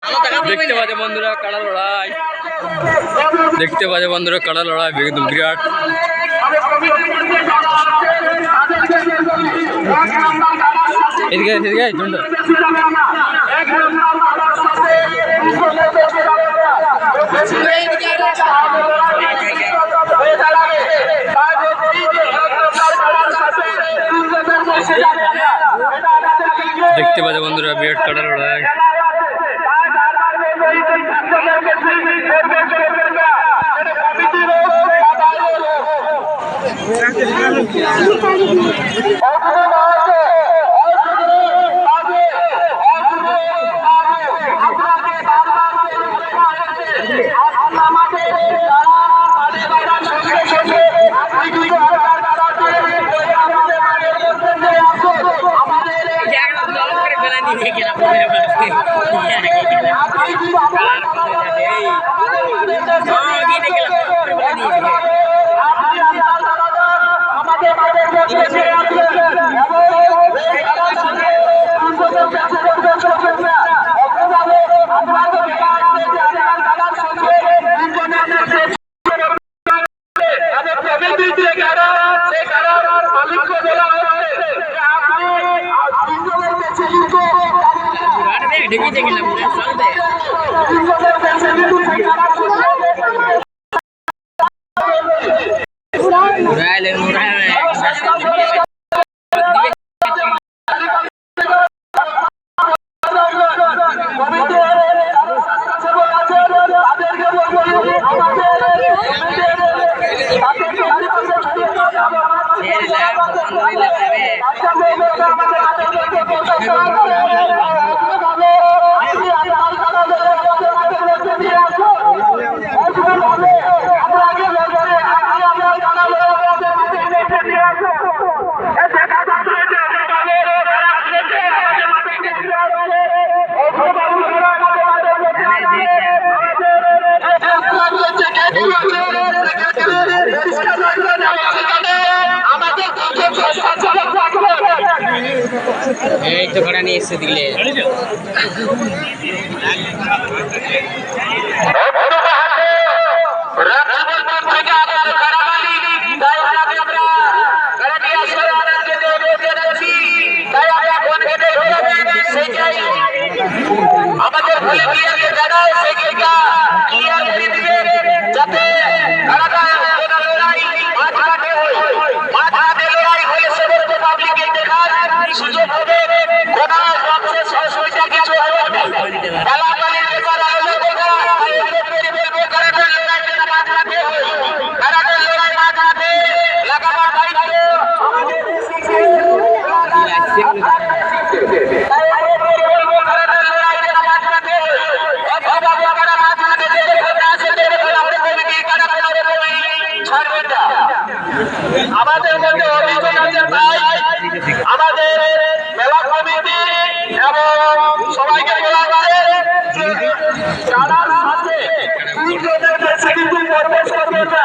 দেখতে পাচ্ছে বন্ধুরা কাড়া লড়াই, দেখতে পাচ্ছে বন্ধুরা কাড়া লড়াই একদম বিরাট। দেখতে পাচ্ছে বন্ধুরা বিরাট কাড়া লড়াই। এই তো ঘোড়া নিয়ে এসে দিলে আমাদের ভুলে গিয়ে জানাও সেটা ক্লিয়ার করে দিবে যাতে সুযোগ হবে কোন অসুবিধা কিছু হবে না। আমাদের মধ্যে অভিযোগ আছে ভাই, আমাদের মেলা কমিটি এবং সবাইকে বলা হয় যারা আছে কিন্তু প্রবেশ করবে না।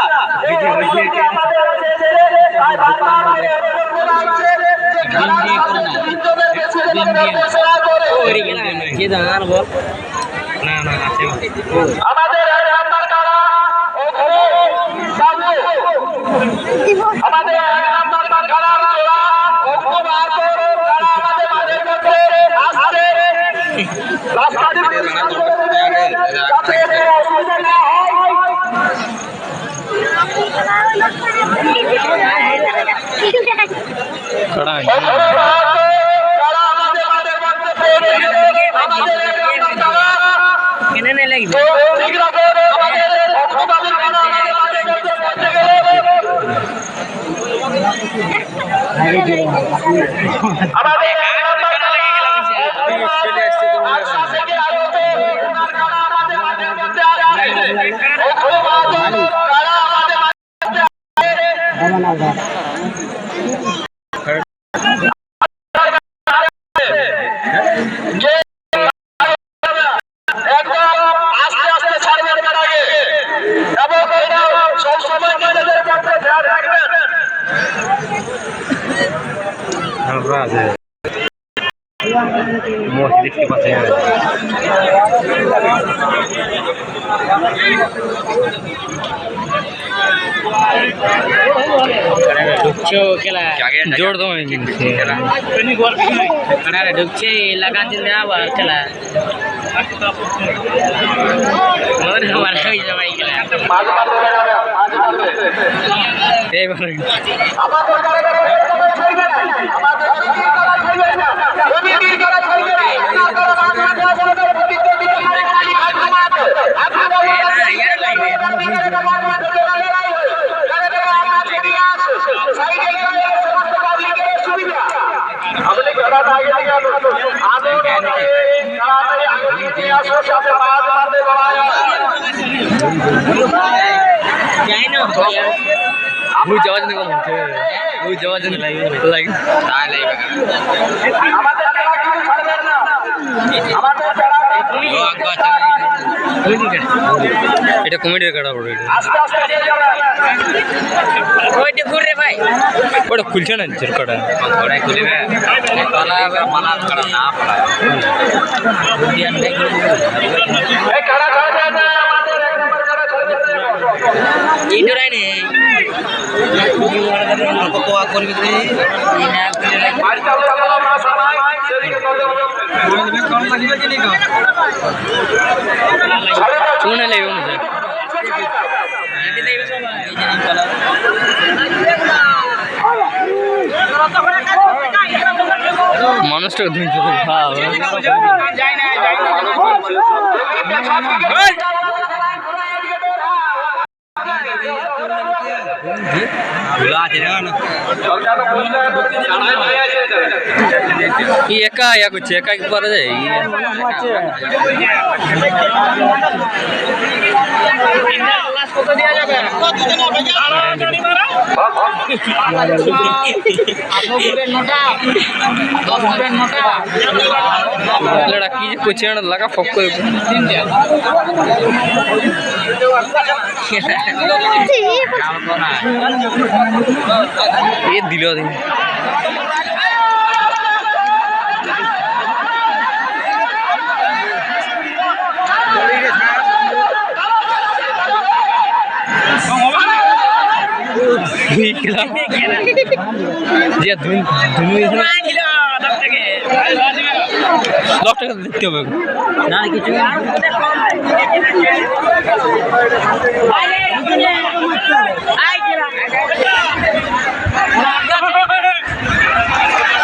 আমাদের দেখতে পাচ্ছেন ঢুকছো খেলা জোর দম ঢুকছে এলাকা চিন্তা আবার খেলা ভুল যাওয়ার জন্য কথা হচ্ছে ভুল যাওয়ার জন্য লাগে এটা কমেডির কাটা পড়ে ওইটা ঘুরে ভাই ওটা খুলছে না কাটা ওটাই খুলবে শুনে লাগবে মানুষটা ধুইতে একা এক হচ্ছে একা কি করা যায় কি যে করছে লাগা ফক করে ये दिलो दे যে ধুন ডক্টর দেখতে হবে না কিছু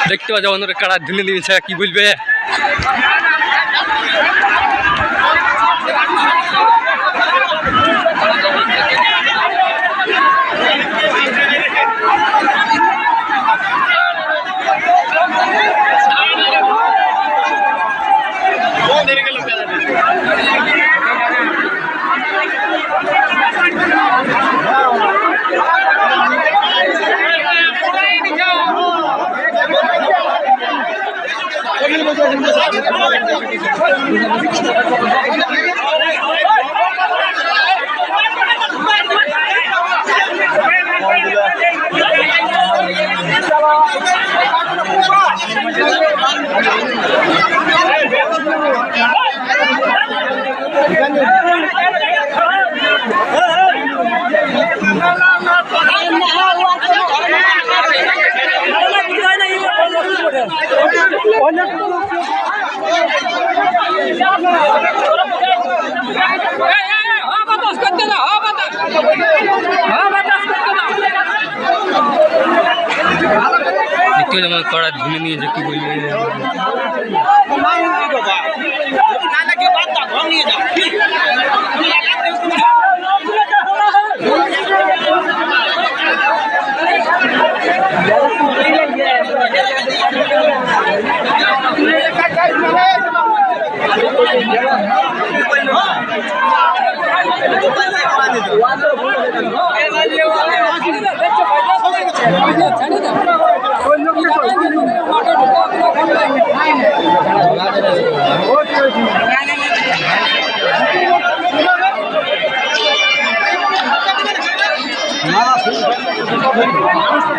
দেখতে পাওয়া যাবে ওনারা কারা ধুনে দিয়েছে কি বলবে কড়া ধুনে নিয়েছে কি বলবে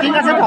ঠিক আছে তো